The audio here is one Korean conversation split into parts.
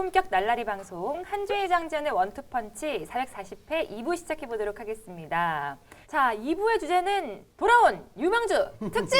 고품격 날라리 방송 한주의 장전의 원투펀치 440회 2부 시작해 보도록 하겠습니다. 자, 2부의 주제는 돌아온 유망주 특집!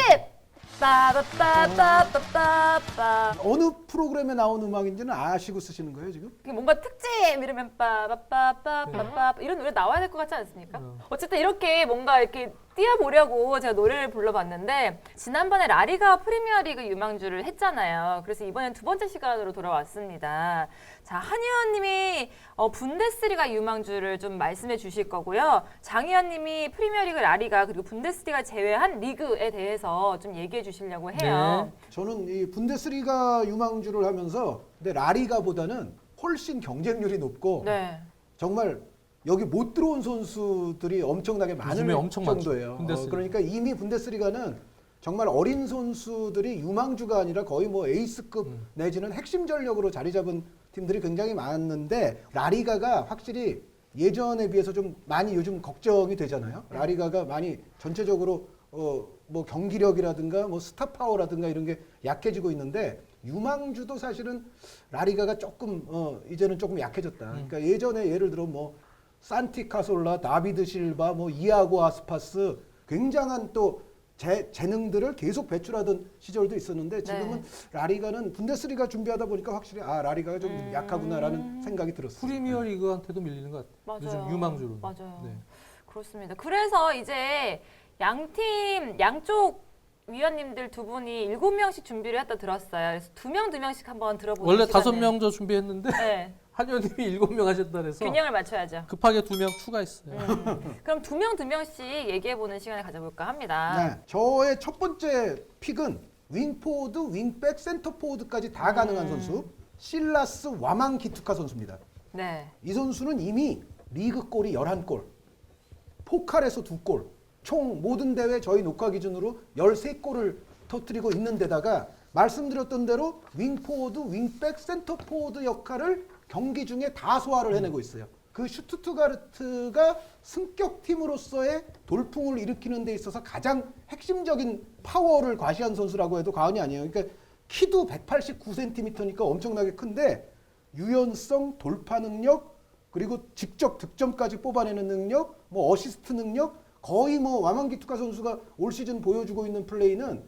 빠바빠빠빠빠빠. 어느 프로그램에 나온 음악인지는 아시고 쓰시는 거예요 지금? 뭔가 특집 이러면 빠바빠빠빠빠 이런 노래 나와야 될 것 같지 않습니까? 어쨌든 이렇게 뭔가 이렇게 띄워보려고 제가 노래를 불러봤는데 지난번에 라리가 프리미어리그 유망주를 했잖아요. 그래서 이번엔 두 번째 시간으로 돌아왔습니다. 자, 한의원님이 분데스리가 유망주를 좀 말씀해 주실 거고요. 장의원님이 프리미어리그 라리가 그리고 분데스리가 제외한 리그에 대해서 좀 얘기해 주시려고 해요. 네. 저는 이 분데스리가 유망주를 하면서 근데 라리가보다는 훨씬 경쟁률이 높고 네. 정말 여기 못 들어온 선수들이 엄청나게 많을 요즘에 엄청 많죠. 정도예요. 분데스리가. 그러니까 이미 분데스리가는 정말 어린 선수들이 유망주가 아니라 거의 뭐 에이스급 내지는 핵심 전력으로 자리 잡은 팀들이 굉장히 많은데 라리가가 확실히 예전에 비해서 좀 많이 요즘 걱정이 되잖아요. 라리가가 많이 전체적으로 뭐 경기력이라든가 뭐 스타 파워라든가 이런 게 약해지고 있는데 유망주도 사실은 라리가가 조금 이제는 조금 약해졌다. 그러니까 예전에 예를 들어 뭐 산티 카솔라, 다비드 실바, 뭐 이아고 아스파스 굉장한 또 재능들을 계속 배출하던 시절도 있었는데 지금은 라리가는 분데스리가 준비하다 보니까 확실히 라리가가 좀 약하구나라는 생각이 들었어요. 프리미어리그한테도 밀리는 것 같아요. 맞아요. 요즘 유망주로. 맞아요. 네. 그렇습니다. 그래서 이제 양쪽 위원님들 두 분이 7명씩 준비를 했다 들었어요. 그래서 2명씩 한번 들어보는 원래 시간을. 5명 저 준비했는데 네. 한의원님이 7명 하셨다 그래서 균형을 맞춰야죠. 급하게 2명 추가했어요. 그럼 2명씩 얘기해보는 시간을 가져볼까 합니다. 네, 저의 첫 번째 픽은 윙포워드, 윙백, 센터포워드까지 다 가능한 선수 실라스 와망기투카 선수입니다. 네. 이 선수는 이미 리그 골이 11골, 포칼에서 2골, 총 모든 대회 저희 녹화 기준으로 13골을 터뜨리고 있는 데다가 말씀드렸던 대로 윙포워드, 윙백, 센터포워드 역할을 경기 중에 다 소화를 해내고 있어요. 그 슈투트가르트가 승격팀으로서의 돌풍을 일으키는 데 있어서 가장 핵심적인 파워를 과시한 선수라고 해도 과언이 아니에요. 그러니까 키도 189cm니까 엄청나게 큰데 유연성, 돌파 능력, 그리고 직접 득점까지 뽑아내는 능력, 뭐 어시스트 능력, 거의 뭐 와망기투카 선수가 올 시즌 보여주고 있는 플레이는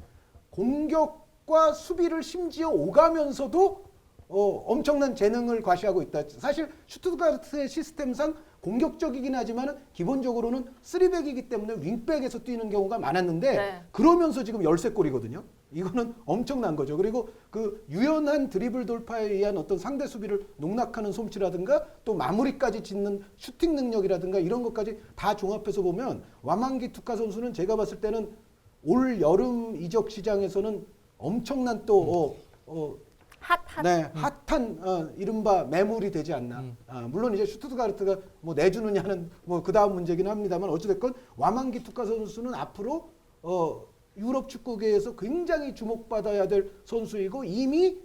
공격과 수비를 심지어 오가면서도 엄청난 재능을 과시하고 있다. 사실 슈투트가르트의 시스템상 공격적이긴 하지만 기본적으로는 3백이기 때문에 윙백에서 뛰는 경우가 많았는데 그러면서 지금 13골이거든요. 이거는 엄청난 거죠. 그리고 그 유연한 드리블 돌파에 의한 어떤 상대 수비를 농락하는 솜씨라든가 또 마무리까지 짓는 슈팅 능력이라든가 이런 것까지 다 종합해서 보면 와망기투카 선수는 제가 봤을 때는 올 여름 이적 시장에서는 엄청난 또 핫한 이른바 매물이 되지 않나. 물론 이제 슈투트가르트가 뭐 내주느냐는 뭐 그 다음 문제긴 합니다만 어찌됐건 와망기투카 선수는 앞으로 유럽 축구계에서 굉장히 주목받아야 될 선수이고 이미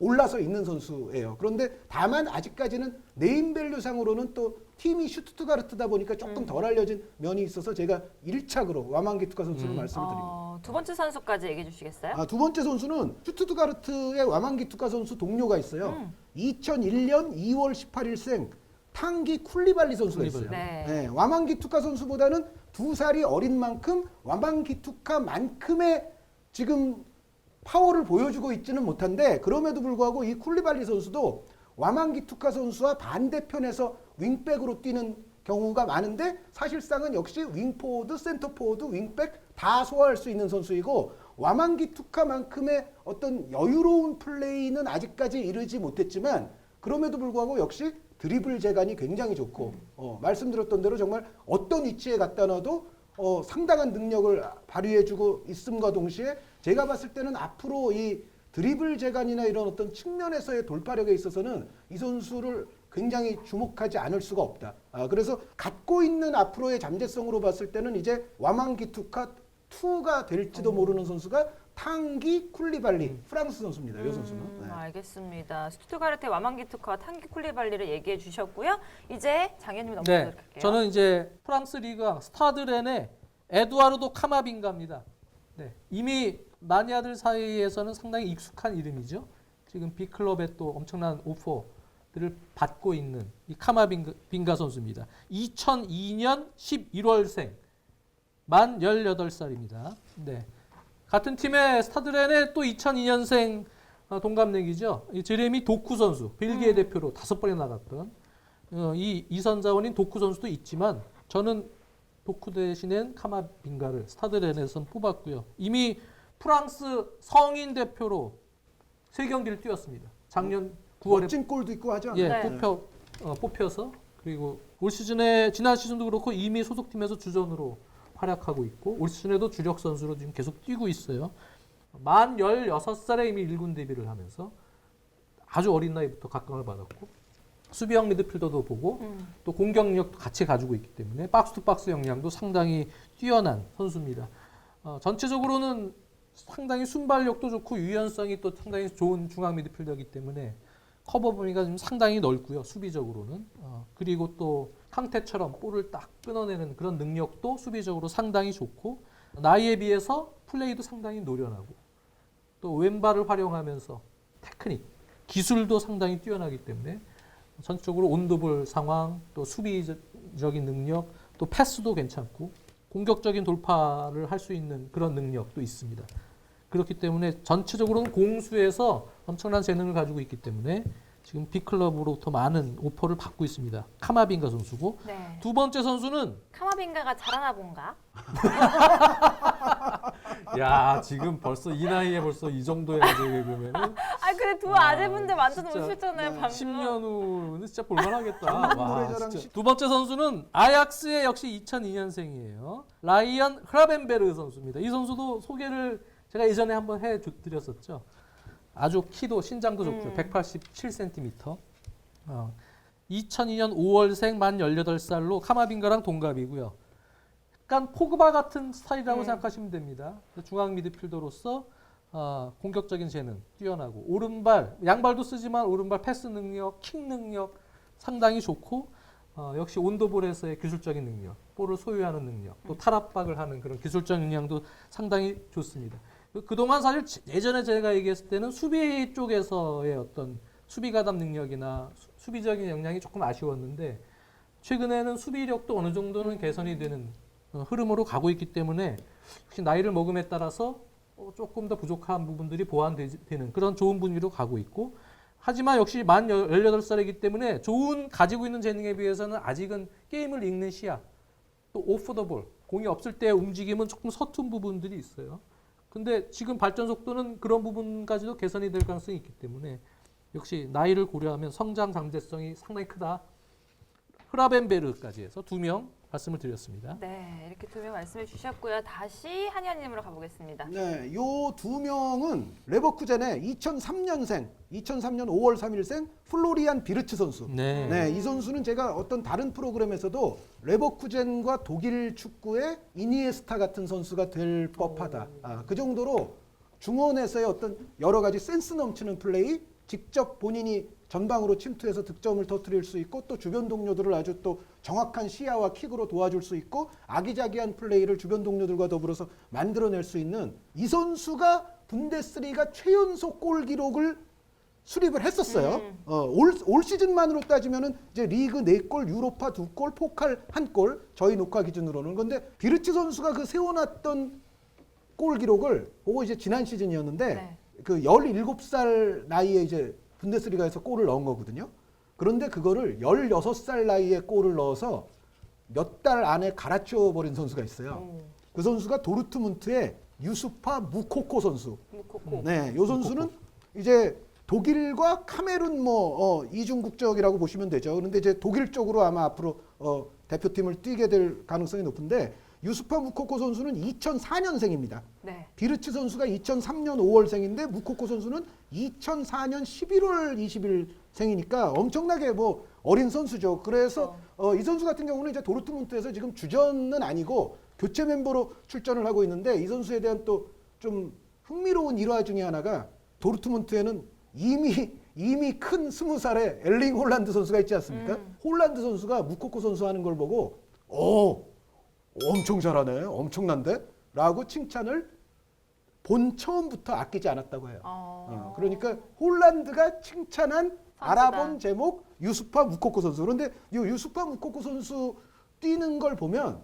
올라서 있는 선수예요. 그런데 다만 아직까지는 네임밸류 상으로는 또 팀이 슈투트가르트다 보니까 조금 덜 알려진 면이 있어서 제가 1착으로 와망기투카 선수를 말씀을 드립니다. 두 번째 선수까지 얘기해 주시겠어요? 두 번째 선수는 슈투트가르트의 와망기투카 선수 동료가 있어요. 2001년 2월 18일생 탕기 쿨리발리 선수가 있어요. 네, 와망기투카 선수보다는 2살이 어린 만큼 와망기투카만큼의 지금 파워를 보여주고 있지는 못한데 그럼에도 불구하고 이 쿨리발리 선수도 와망기투카 선수와 반대편에서 윙백으로 뛰는 경우가 많은데 사실상은 역시 윙포워드, 센터포워드, 윙백 다 소화할 수 있는 선수이고 와망기투카만큼의 어떤 여유로운 플레이는 아직까지 이르지 못했지만 그럼에도 불구하고 역시 드리블 재간이 굉장히 좋고 말씀드렸던 대로 정말 어떤 위치에 갖다 놔도 상당한 능력을 발휘해주고 있음과 동시에 제가 봤을 때는 앞으로 이 드리블 재간이나 이런 어떤 측면에서의 돌파력에 있어서는 이 선수를 굉장히 주목하지 않을 수가 없다. 그래서 갖고 있는 앞으로의 잠재성으로 봤을 때는 이제 와망기투카 2가 될지도 모르는 선수가 탕기 쿨리발리 프랑스 선수입니다. 이 선수는. 네. 알겠습니다. 슈투트가르트의 와망기투카와 탕기 쿨리발리를 얘기해 주셨고요. 이제 장현님 네, 넘어가도록 할게요. 저는 이제 프랑스 리그 스타드렌의 에두아르도 카마빙가입니다. 네, 이미 마니아들 사이에서는 상당히 익숙한 이름이죠. 지금 B클럽에 또 엄청난 오퍼들을 받고 있는 이 카마빙가 선수입니다. 2002년 11월생, 만 18살입니다. 네. 같은 팀의 스타드렌의 또 2002년생 동갑내기죠. 이 제레미 도쿠 선수, 벨기에 대표로 5번에 나갔던 이 이선자원인 도쿠 선수도 있지만 저는 도쿠 대신엔 카마빙가를 스타드렌에서 뽑았고요. 이미 프랑스 성인 대표로 3경기를 뛰었습니다. 작년 9월에 멋진 골도 있고 하죠. 예, 네. 뽑혀서 그리고 올 시즌에 지난 시즌도 그렇고 이미 소속팀에서 주전으로 활약하고 있고 올 시즌에도 주력 선수로 지금 계속 뛰고 있어요. 만 16살에 이미 1군 데뷔를 하면서 아주 어린 나이부터 각광을 받았고 수비형 미드필더도 보고 또 공격력도 같이 가지고 있기 때문에 박스투박스 역량도 상당히 뛰어난 선수입니다. 전체적으로는 상당히 순발력도 좋고 유연성이 또 상당히 좋은 중앙 미드필더이기 때문에 커버 범위가 좀 상당히 넓고요. 수비적으로는. 그리고 또康태처럼 볼을 딱 끊어내는 그런 능력도 수비적으로 상당히 좋고 나이에 비해서 플레이도 상당히 노련하고 또 왼발을 활용하면서 테크닉, 기술도 상당히 뛰어나기 때문에 전적으로 온도볼 상황, 또 수비적인 능력, 또 패스도 괜찮고 공격적인 돌파를 할 수 있는 그런 능력도 있습니다. 그렇기 때문에 전체적으로는 공수에서 엄청난 재능을 가지고 있기 때문에 지금 B클럽으로부터 많은 오퍼를 받고 있습니다. 카마빙가 선수고 네. 두 번째 선수는 카마빙가가 잘하나 본가? 야 지금 벌써 이 나이에 벌써 이 정도의 아재에 그러면은 아 근데 두 와, 아재분들 완전 진짜, 우셨잖아요 네. 방금. 10년 후는 진짜 볼만하겠다. 전국 와, 노래자랑 진짜. 시- 두 번째 선수는 아약스의 역시 2002년생이에요. 라이언 흐라벤베르 선수입니다. 이 선수도 소개를 제가 예전에 한번 해드렸었죠. 아주 키도 신장도 좋고요. 187cm. 2002년 5월생 만 18살로 카마빙가랑 동갑이고요. 약간 포그바 같은 스타일이라고 생각하시면 됩니다. 중앙 미드필더로서 공격적인 재능 뛰어나고 오른발, 양발도 쓰지만 오른발 패스 능력, 킥 능력 상당히 좋고 역시 온도볼에서의 기술적인 능력, 볼을 소유하는 능력, 또 탈압박을 하는 그런 기술적 역량도 상당히 좋습니다. 그동안 사실 예전에 제가 얘기했을 때는 수비 쪽에서의 어떤 수비 가담 능력이나 수비적인 역량이 조금 아쉬웠는데 최근에는 수비력도 어느 정도는 개선이 되는 흐름으로 가고 있기 때문에 혹시 나이를 먹음에 따라서 조금 더 부족한 부분들이 보완되는 그런 좋은 분위기로 가고 있고 하지만 역시 만 18살이기 때문에 좋은 가지고 있는 재능에 비해서는 아직은 게임을 읽는 시야 또 오프 더 볼 공이 없을 때 움직임은 조금 서툰 부분들이 있어요. 근데 지금 발전 속도는 그런 부분까지도 개선이 될 가능성이 있기 때문에 역시 나이를 고려하면 성장 강제성이 상당히 크다. 흐라벤베르까지 해서 2명 말씀을 드렸습니다. 네, 이렇게 두 명 말씀해 주셨고요. 다시 한의원님으로 가보겠습니다. 네, 요 두 명은 레버쿠젠의 2003년생, 2003년 5월 3일생 플로리안 비르츠 선수. 네. 네, 이 선수는 제가 어떤 다른 프로그램에서도 레버쿠젠과 독일 축구의 이니에스타 같은 선수가 될 법하다. 그 정도로 중원에서의 어떤 여러 가지 센스 넘치는 플레이, 직접 본인이 전방으로 침투해서 득점을 터뜨릴 수 있고 또 주변 동료들을 아주 또 정확한 시야와 킥으로 도와줄 수 있고 아기자기한 플레이를 주변 동료들과 더불어서 만들어낼 수 있는 이 선수가 분데스리가 최연소 골 기록을 수립을 했었어요. 올 시즌만으로 따지면은 이제 리그 4골, 유로파 2골, 포칼 1골 저희 녹화 기준으로는. 근데 비르치 선수가 그 세워놨던 골 기록을 보고 이제 지난 시즌이었는데 네. 그 17살 나이에 이제 분데스리가에서 골을 넣은 거거든요. 그런데 그거를 16살 나이에 골을 넣어서 몇 달 안에 갈아치워 버린 선수가 있어요. 그 선수가 도르트문트의 유수파 무코코 선수. 무코코. 네, 요 선수는 이제 독일과 카메룬 이중 국적이라고 보시면 되죠. 그런데 이제 독일 쪽으로 아마 앞으로 대표팀을 뛰게 될 가능성이 높은데 유수파 무코코 선수는 2004년생입니다. 네. 비르치 선수가 2003년 5월생인데 무코코 선수는 2004년 11월 20일생이니까 엄청나게 뭐 어린 선수죠. 그래서 이 선수 같은 경우는 이제 도르트문트에서 지금 주전은 아니고 교체 멤버로 출전을 하고 있는데 이 선수에 대한 또 좀 흥미로운 일화 중에 하나가 도르트문트에는 이미 큰 20살의 엘링 홀란드 선수가 있지 않습니까? 홀란드 선수가 무코코 선수 하는 걸 보고 엄청 잘하네, 엄청난데? 라고 칭찬을 본 처음부터 아끼지 않았다고 해요. 그러니까 어. 홀란드가 칭찬한 선수다. 알아본 제목 유수파 무코코 선수. 그런데 이 유수파 무코코 선수 뛰는 걸 보면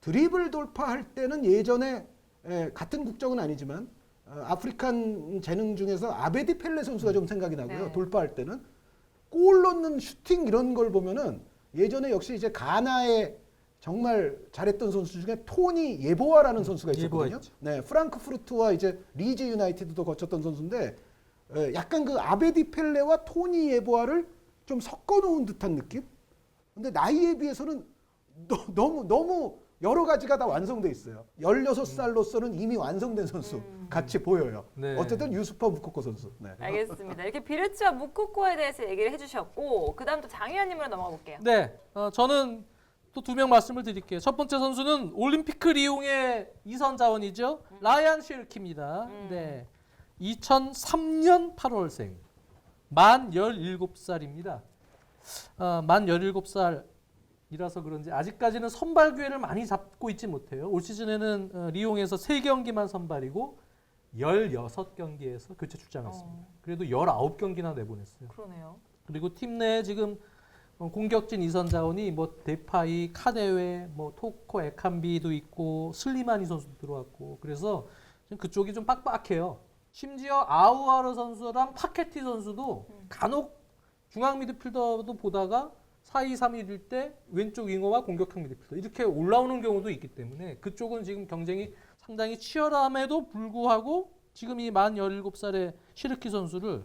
드리블 돌파할 때는 예전에 같은 국적은 아니지만 아프리칸 재능 중에서 아베디 펠레 선수가 좀 생각이 나고요. 네. 돌파할 때는 골 넣는 슈팅 이런 걸 보면은 예전에 역시 이제 가나의 정말 잘했던 선수 중에 토니 예보아라는 선수가 있었거든요. 예보아 있죠. 네, 프랑크푸르트와 이제 리즈 유나이티드도 거쳤던 선수인데 약간 그 아베디 펠레와 토니 예보아를 좀 섞어 놓은 듯한 느낌? 근데 나이에 비해서는 너무 여러 가지가 다 완성돼 있어요. 16살로서는 이미 완성된 선수 같이 보여요. 네. 어쨌든 유수파 무코코 선수. 네. 알겠습니다. 이렇게 비르츠와 무코코에 대해서 얘기를 해주셨고 그다음 또 장위원님으로 넘어가 볼게요. 네, 저는 또 두 명 말씀을 드릴게요. 첫 번째 선수는 올림피크 리옹의 이선 자원이죠. 라이안 쉐르키입니다. 네, 2003년 8월생, 만 17살입니다. 만 17살이라서 그런지 아직까지는 선발 기회를 많이 잡고 있지 못해요. 올 시즌에는 리옹에서 3경기만 선발이고 16경기에서 교체 출장했습니다. 그래도 19경기나 내보냈어요. 그러네요. 그리고 팀 내에 지금 공격진 이선 자원이 뭐 데파이, 카데웨, 뭐 토코, 에캄비도 있고 슬리마니 선수도 들어왔고 그래서 지금 그쪽이 좀 빡빡해요. 심지어 아우아르 선수랑 파케티 선수도 간혹 중앙 미드필더도 보다가 4-2-3-1일 때 왼쪽 윙어와 공격형 미드필더 이렇게 올라오는 경우도 있기 때문에 그쪽은 지금 경쟁이 상당히 치열함에도 불구하고 지금 이 만 17살의 시르키 선수를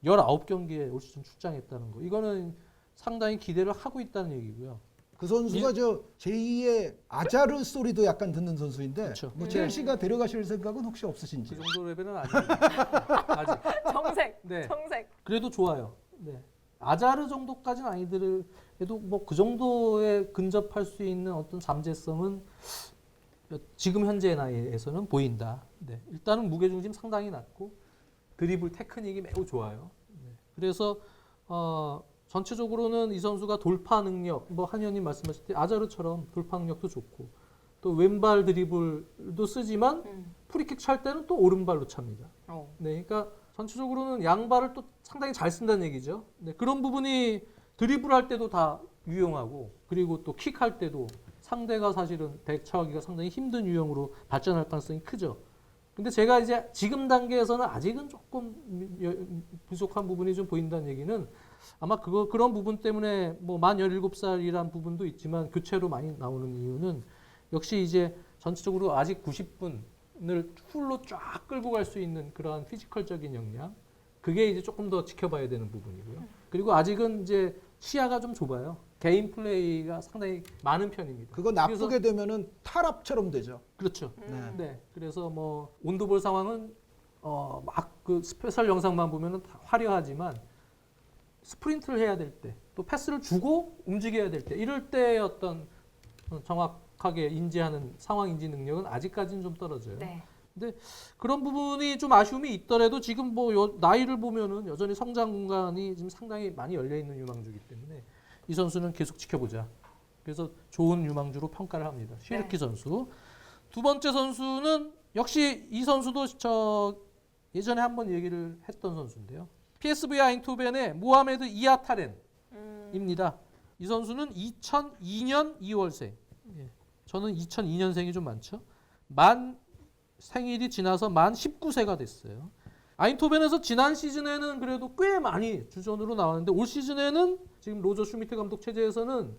19경기에 올 시즌 출장했다는 거. 이거는 상당히 기대를 하고 있다는 얘기고요. 그 선수가 저 제2의 아자르 소리도 약간 듣는 선수인데 그렇죠. 뭐 네. 첼시가 데려가실 생각은 혹시 없으신지? 그 정도 레벨은 아닙니다. 아직. 정색, 네. 정색. 그래도 좋아요. 네. 아자르 정도까지는 아니더라도 뭐 그 정도에 근접할 수 있는 어떤 잠재성은 지금 현재 나이에서는 보인다. 네. 일단은 무게중심 상당히 낮고 드리블 테크닉이 매우 좋아요. 네. 그래서 전체적으로는 이 선수가 돌파 능력, 뭐 한 의원님 말씀하실 때 아자르처럼 돌파 능력도 좋고 또 왼발 드리블도 쓰지만 프리킥 찰 때는 또 오른발로 찹니다. 네, 그러니까 전체적으로는 양발을 또 상당히 잘 쓴다는 얘기죠. 네, 그런 부분이 드리블 할 때도 다 유용하고 그리고 또 킥할 때도 상대가 사실은 대처하기가 상당히 힘든 유형으로 발전할 가능성이 크죠. 근데 제가 이제 지금 단계에서는 아직은 조금 부족한 부분이 좀 보인다는 얘기는 아마 그런 부분 때문에 뭐 만 17살이란 부분도 있지만 교체로 많이 나오는 이유는 역시 이제 전체적으로 아직 90분을 풀로 쫙 끌고 갈 수 있는 그러한 피지컬적인 역량 그게 이제 조금 더 지켜봐야 되는 부분이고요. 그리고 아직은 이제 시야가 좀 좁아요. 개인 플레이가 상당히 많은 편입니다. 그거 나쁘게 되면은 탈압처럼 되죠. 그렇죠. 네. 네. 그래서 뭐 온도볼 상황은 막 그 스페셜 영상만 보면은 다 화려하지만 스프린트를 해야 될 때, 또 패스를 주고 움직여야 될 때, 이럴 때 어떤 정확하게 인지하는 상황 인지 능력은 아직까지는 좀 떨어져요. 네. 근데 그런 부분이 좀 아쉬움이 있더라도 지금 뭐 나이를 보면은 여전히 성장 공간이 지금 상당히 많이 열려 있는 유망주이기 때문에 이 선수는 계속 지켜보자. 그래서 좋은 유망주로 평가를 합니다. 쉐르키 선수. 두 번째 선수는 역시 이 선수도 저 예전에 한번 얘기를 했던 선수인데요. PSV 아인토벤의 모하메드 이아타렌입니다. 이 선수는 2002년 2월생. 예. 저는 2002년생이 좀 많죠. 생일이 지나서 만 19세가 됐어요. 아인토벤에서 지난 시즌에는 그래도 꽤 많이 주전으로 나왔는데 올 시즌에는 지금 로저 슈미트 감독 체제에서는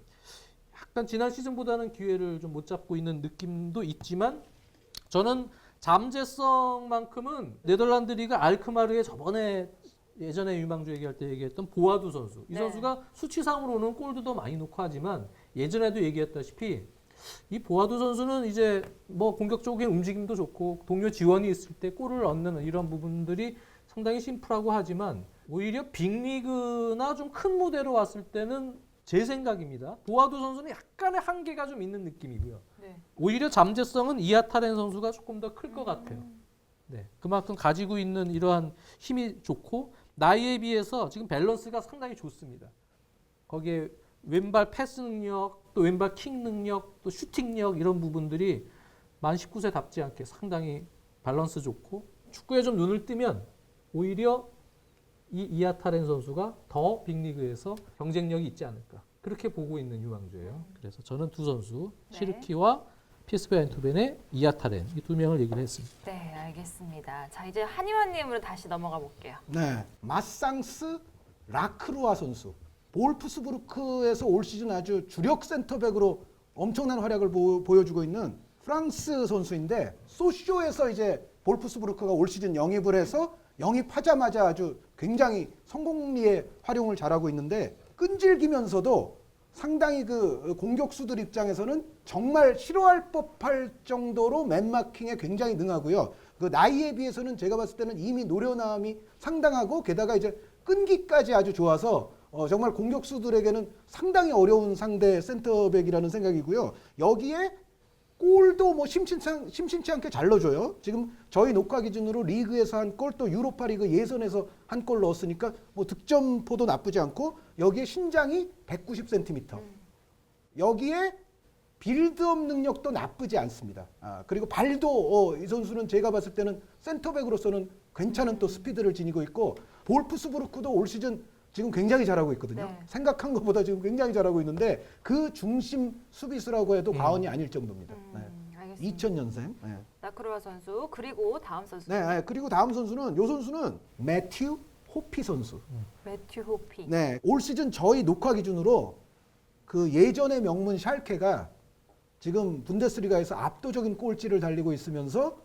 약간 지난 시즌보다는 기회를 좀 못 잡고 있는 느낌도 있지만 저는 잠재성만큼은 네덜란드 리그 알크마르의 저번에 예전에 유망주 얘기할 때 얘기했던 보아두 선수. 이 네. 선수가 수치상으로는 골도 더 많이 넣고 하지만 예전에도 얘기했다시피 이 보아두 선수는 이제 뭐 공격적인 움직임도 좋고 동료 지원이 있을 때 골을 얻는 이런 부분들이 상당히 심플하고 하지만 오히려 빅리그나 좀 큰 무대로 왔을 때는 제 생각입니다. 보아두 선수는 약간의 한계가 좀 있는 느낌이고요. 네. 오히려 잠재성은 이아타렌 선수가 조금 더 클 것 같아요. 네, 그만큼 가지고 있는 이러한 힘이 좋고 나이에 비해서 지금 밸런스가 상당히 좋습니다. 거기에 왼발 패스 능력, 또 왼발 킥 능력, 또 슈팅력 이런 부분들이 만 19세답지 않게 상당히 밸런스 좋고 축구에 좀 눈을 뜨면 오히려 이 이아타렌 선수가 더 빅리그에서 경쟁력이 있지 않을까 그렇게 보고 있는 유망주예요. 그래서 저는 두 선수 네. 시르키와 PSV 아인토벤의 이아타렌 이 두 명을 얘기를 했습니다. 네, 알겠습니다. 자, 이제 한의원님으로 다시 넘어가 볼게요. 네, 마상스 라크루아 선수. 볼프스부르크에서 올 시즌 아주 주력 센터백으로 엄청난 활약을 보여주고 있는 프랑스 선수인데 소쇼에서 이제 볼프스부르크가 올 시즌 영입을 해서 영입하자마자 아주 굉장히 성공리에 활용을 잘하고 있는데 끈질기면서도 상당히 그 공격수들 입장에서는 정말 싫어할 법할 정도로 맨마킹에 굉장히 능하고요. 그 나이에 비해서는 제가 봤을 때는 이미 노련함이 상당하고 게다가 이제 끈기까지 아주 좋아서 정말 공격수들에게는 상당히 어려운 상대 센터백이라는 생각이고요. 여기에 골도 뭐 심심치 않게 잘 넣어줘요. 지금 저희 녹화 기준으로 리그에서 한 골 또 유로파리그 예선에서 한 골 넣었으니까 뭐 득점포도 나쁘지 않고 여기에 신장이 190cm. 여기에 빌드업 능력도 나쁘지 않습니다. 그리고 발도 이 선수는 제가 봤을 때는 센터백으로서는 괜찮은 또 스피드를 지니고 있고 볼프스부르크도 올 시즌 지금 굉장히 잘하고 있거든요. 네. 생각한 것보다 지금 굉장히 잘하고 있는데 그 중심 수비수라고 해도 과언이 아닐 정도입니다. 알겠습니다. 2000년생. 네. 라크로아 선수 그리고 다음 선수 네, 그리고 다음 선수는 요 선수는 매튜 호피 선수. 매튜 호피. 네, 올 시즌 저희 녹화 기준으로 그 예전의 명문 샬케가 지금 분데스리가에서 압도적인 꼴찌를 달리고 있으면서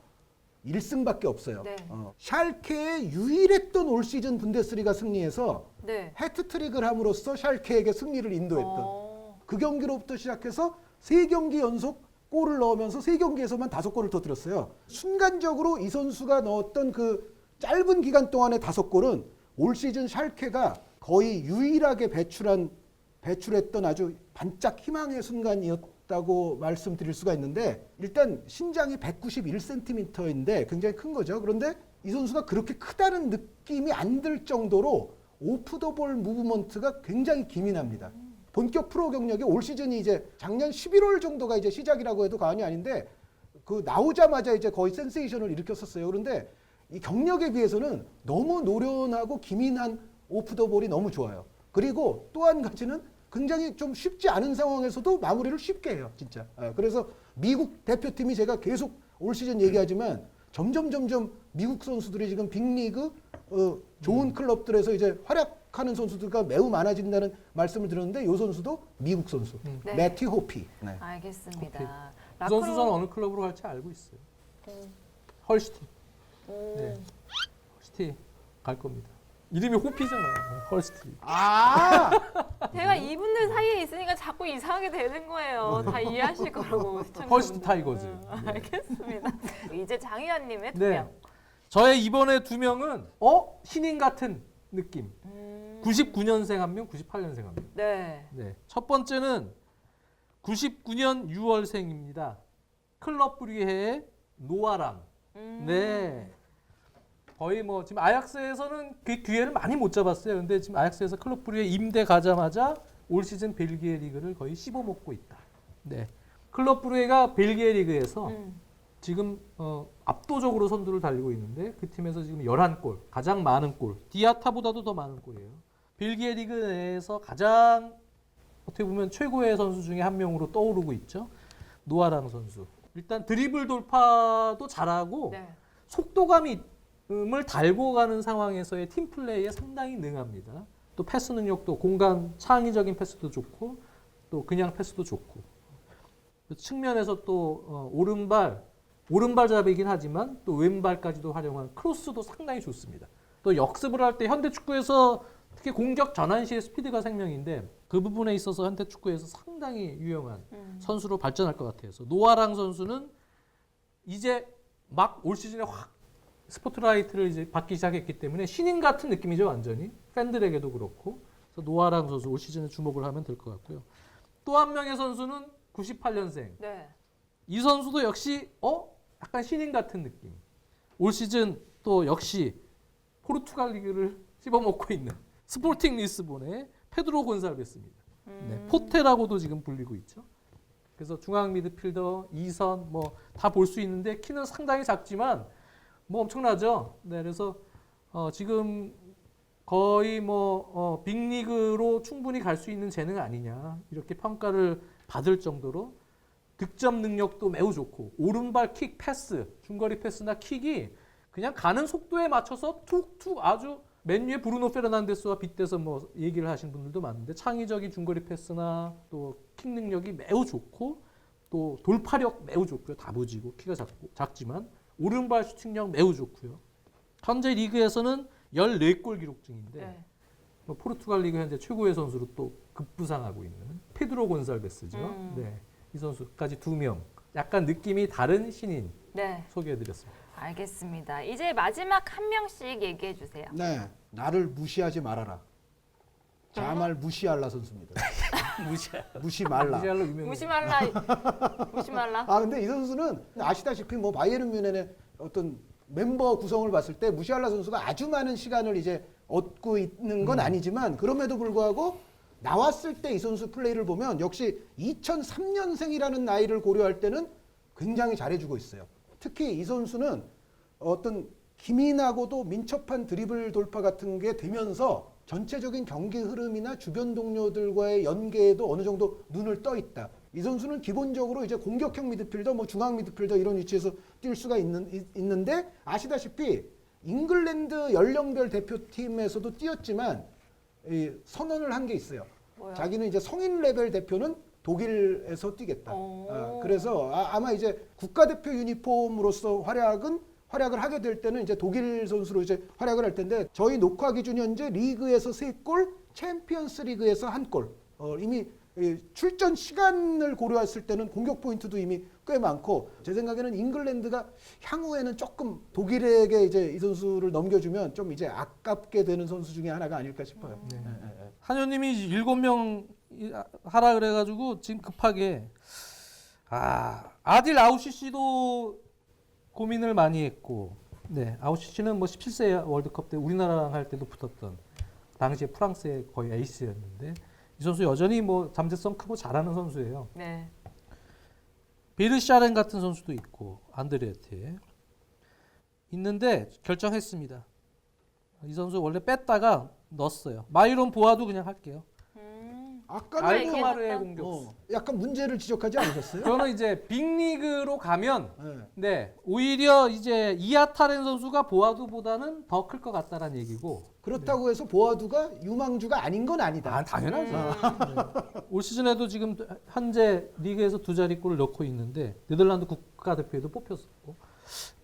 1승밖에 없어요. 네. 샬케에 유일했던 올 시즌 분데스리가 승리에서 네. 해트트릭을 함으로써 샬케에게 승리를 인도했던 그 경기로부터 시작해서 3경기 연속 골을 넣으면서 3경기에서만 5골을 터뜨렸어요. 순간적으로 이 선수가 넣었던 그 짧은 기간 동안의 5골은 올 시즌 샬케가 거의 유일하게 배출했던 아주 반짝 희망의 순간이었다고 말씀드릴 수가 있는데 일단 신장이 191cm인데 굉장히 큰 거죠. 그런데 이 선수가 그렇게 크다는 느낌이 안 들 정도로 오프 더 볼 무브먼트가 굉장히 기민합니다. 본격 프로 경력이 올 시즌이 이제 작년 11월 정도가 이제 시작이라고 해도 과언이 아닌데 그 나오자마자 이제 거의 센세이션을 일으켰었어요. 그런데 이 경력에 비해서는 너무 노련하고 기민한 오프 더 볼이 너무 좋아요. 그리고 또 한 가지는 굉장히 좀 쉽지 않은 상황에서도 마무리를 쉽게 해요, 진짜. 그래서 미국 대표팀이 제가 계속 올 시즌 얘기하지만 점점 미국 선수들이 지금 빅리그 좋은 클럽들에서 이제 활약하는 선수들과 매우 많아진다는 말씀을 드렸는데 이 선수도 미국 선수 네. 매튜 호피. 네. 알겠습니다. 그 선수 저는 어느 클럽으로 갈지 알고 있어요. 헐시티. 네. 헐시티 갈 겁니다. 이름이 호피잖아요. 헐시티. 아, 제가 이분들 사이에 있으니까 자꾸 이상하게 되는 거예요. 다 이해하실 거라고. 헐시티 타이거즈. 알겠습니다. 이제 장 의원님의 두 네. 명. 저의 이번에 두 명은 신인 같은 느낌. 99년생 한 명, 98년생 한 명. 네. 네. 첫 번째는 99년 6월생입니다. 클럽 브리헤의 노아랑. 네. 거의 뭐 지금 아약스에서는 그 기회를 많이 못 잡았어요. 근데 지금 아약스에서 클럽 브리헤 임대 가자마자 올 시즌 벨기에 리그를 거의 씹어먹고 있다. 네. 클럽 브리헤가 벨기에 리그에서 지금 압도적으로 선두를 달리고 있는데 그 팀에서 지금 11골, 가장 많은 골. 디아타보다도 더 많은 골이에요. 벨기에 리그 내에서 가장 어떻게 보면 최고의 선수 중에 한 명으로 떠오르고 있죠. 노아랑 선수. 일단 드리블 돌파도 잘하고 네. 속도감을 달고 가는 상황에서의 팀 플레이에 상당히 능합니다. 또 패스 능력도 공간 창의적인 패스도 좋고 또 그냥 패스도 좋고 그 측면에서 또 오른발잡이긴 하지만 또 왼발까지도 활용한 크로스도 상당히 좋습니다. 또 역습을 할 때 현대 축구에서 특히 공격 전환 시의 스피드가 생명인데 그 부분에 있어서 현대 축구에서 상당히 유용한 선수로 발전할 것 같아요. 노아랑 선수는 이제 막 올 시즌에 확 스포트라이트를 이제 받기 시작했기 때문에 신인 같은 느낌이죠, 완전히. 팬들에게도 그렇고. 그래서 노아랑 선수 올 시즌에 주목을 하면 될 것 같고요. 또 한 명의 선수는 98년생. 네. 이 선수도 역시 약간 신인 같은 느낌. 올 시즌 또 역시 포르투갈 리그를 씹어먹고 있는 스포팅 리스본의 페드로 곤살베스입니다. 네, 포테라고도 지금 불리고 있죠. 그래서 중앙 미드필더 2선 뭐 다 볼 수 있는데 키는 상당히 작지만 뭐 엄청나죠. 네, 그래서 지금 거의 빅리그로 충분히 갈 수 있는 재능 아니냐 이렇게 평가를 받을 정도로 득점 능력도 매우 좋고 오른발 킥 패스, 중거리 패스나 킥이 그냥 가는 속도에 맞춰서 툭툭 아주 맨유의 브루노 페르난데스와 빗대서 뭐 얘기를 하신 분들도 많은데 창의적인 중거리 패스나 또 킥 능력이 매우 좋고 또 돌파력 매우 좋고요. 다부지고 키가 작지만 오른발 슈팅력 매우 좋고요. 현재 리그에서는 14골 기록 중인데 네. 뭐 포르투갈 리그 현재 최고의 선수로 또 급부상하고 있는 페드로 곤살베스죠. 네, 이 선수까지 2명. 약간 느낌이 다른 신인 네. 소개해드렸습니다. 알겠습니다. 이제 마지막 한 명씩 얘기해 주세요. 네, 나를 무시하지 말아라. 자말 무시할라 선수입니다. 무시 말라. 무시할로 유명해요. 무시말라. 무시말라. 아 근데 이 선수는 아시다시피 뭐 바이에른 뮌헨의 어떤 멤버 구성을 봤을 때 무시할라 선수가 아주 많은 시간을 이제 얻고 있는 건 아니지만 그럼에도 불구하고 나왔을 때 이 선수 플레이를 보면 역시 2003년생이라는 나이를 고려할 때는 굉장히 잘해주고 있어요. 특히 이 선수는 어떤 기민하고도 민첩한 드리블 돌파 같은 게 되면서 전체적인 경기 흐름이나 주변 동료들과의 연계에도 어느 정도 눈을 떠 있다. 이 선수는 기본적으로 이제 공격형 미드필더, 뭐 중앙 미드필더 이런 위치에서 뛸 수가 있는데 아시다시피 잉글랜드 연령별 대표팀에서도 뛰었지만 이 선언을 한 게 있어요. 뭐요? 자기는 이제 성인 레벨 대표는 독일에서 뛰겠다. 그래서 아마 이제 국가대표 유니폼으로서 활약을 하게 될 때는 이제 독일 선수로 이제 활약을 할 텐데 저희 녹화 기준 현재 리그에서 3골, 챔피언스 리그에서 1골. 이미 출전 시간을 고려했을 때는 공격 포인트도 이미 꽤 많고 제 생각에는 잉글랜드가 향후에는 조금 독일에게 이제 이 선수를 넘겨주면 좀 이제 아깝게 되는 선수 중에 하나가 아닐까 싶어요. 네. 한현님이 7명 하라 그래가지고 지금 급하게 아딜 아우시시도 고민을 많이 했고, 네, 아우시시는 뭐 17세 월드컵 때 우리나라랑 할 때도 붙었던 당시에 프랑스의 거의 에이스였는데 이 선수 여전히 뭐 잠재성 크고 잘하는 선수예요. 네. 베르샤렌 같은 선수도 있고 안드레테 있는데 결정했습니다. 이 선수 원래 뺐다가 넣었어요. 마이론 보아도 그냥 할게요. 아까 알크마르의 공격수. 약간 문제를 지적하지 않으셨어요? 저는 이제 빅리그로 가면 네. 네, 오히려 이제 이아타렌 선수가 보아두보다는 더 클 것 같다라는 얘기고. 그렇다고 해서 보아두가 유망주가 아닌 건 아니다. 당연하죠. 네. 올 시즌에도 지금 현재 리그에서 2자릿골을 넣고 있는데 네덜란드 국가대표에도 뽑혔었고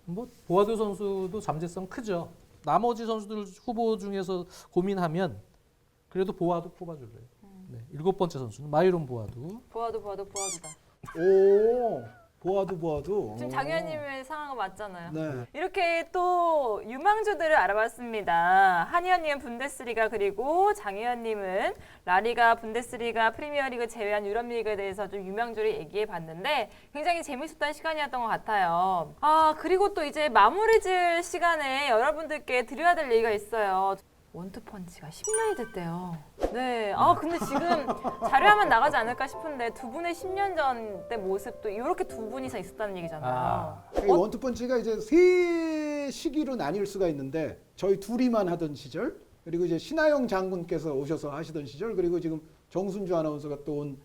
뭐 보아두 선수도 잠재성 크죠. 나머지 선수들 후보 중에서 고민하면 그래도 보아두 뽑아줄래요. 네, 7번째 선수는 마이론 보아두. 보아두다. 오, 보아두. 지금 장 의원님의 상황은 맞잖아요. 네. 이렇게 또 유망주들을 알아봤습니다. 한 의원님은 분데스리가 그리고 장 의원님은 라리가, 분데스리가, 프리미어리그 제외한 유럽리그에 대해서 좀 유망주를 얘기해봤는데 굉장히 재밌었던 시간이었던 것 같아요. 그리고 또 이제 마무리 지을 시간에 여러분들께 드려야 될 얘기가 있어요. 원투펀치가 10년이 됐대요. 네. 근데 지금 자료화만 나가지 않을까 싶은데 두 분의 10년 전 때 모습도 이렇게 두 분이서 있었다는 얘기잖아요. 이 원투펀치가 이제 세 시기로 나뉠 수가 있는데 저희 둘이만 하던 시절 그리고 이제 신하영 장군께서 오셔서 하시던 시절 그리고 지금 정순주 아나운서가 또 온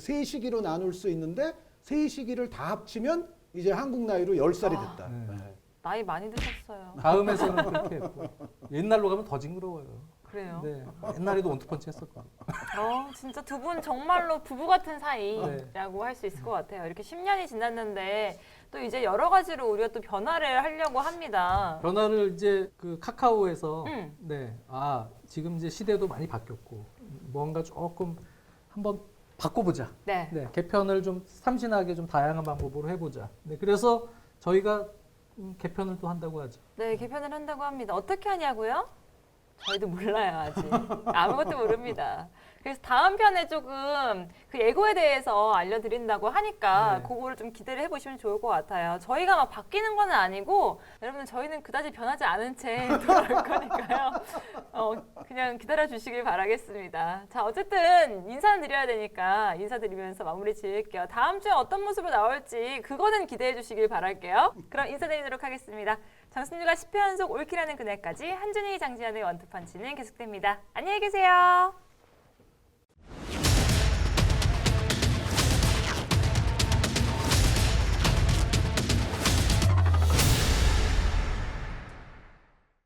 세 시기로 나눌 수 있는데 세 시기를 다 합치면 이제 한국 나이로 10살이 됐다. 네. 나이 많이 드셨어요. 다음에서는 그렇게 했고 옛날로 가면 더 징그러워요. 그래요? 네, 옛날에도 원투펀치 했었거든요. 진짜 두 분 정말로 부부 같은 사이라고 할 수 있을 것 같아요. 이렇게 10년이 지났는데 또 이제 여러 가지로 우리가 또 변화를 하려고 합니다. 변화를 이제 그 카카오에서 음. 지금 이제 시대도 많이 바뀌었고 뭔가 조금 한번 바꿔보자. 네. 네, 개편을 좀 참신하게 좀 다양한 방법으로 해보자. 네, 그래서 저희가 개편을 또 한다고 하죠. 네, 개편을 한다고 합니다. 어떻게 하냐고요? 저희도 몰라요, 아직. 아무것도 모릅니다. 그래서 다음 편에 조금 그 예고에 대해서 알려드린다고 하니까 네. 그거를 좀 기대를 해보시면 좋을 것 같아요. 저희가 막 바뀌는 건 아니고 여러분 저희는 그다지 변하지 않은 채 돌아올 거니까요. 그냥 기다려주시길 바라겠습니다. 자, 어쨌든 인사는 드려야 되니까 인사드리면서 마무리 지을게요. 다음 주에 어떤 모습으로 나올지 그거는 기대해 주시길 바랄게요. 그럼 인사드리도록 하겠습니다. 강승규가 10회 연속 올킬하는 그날까지 한준희, 장지현의 원투펀치는 계속됩니다. 안녕히 계세요.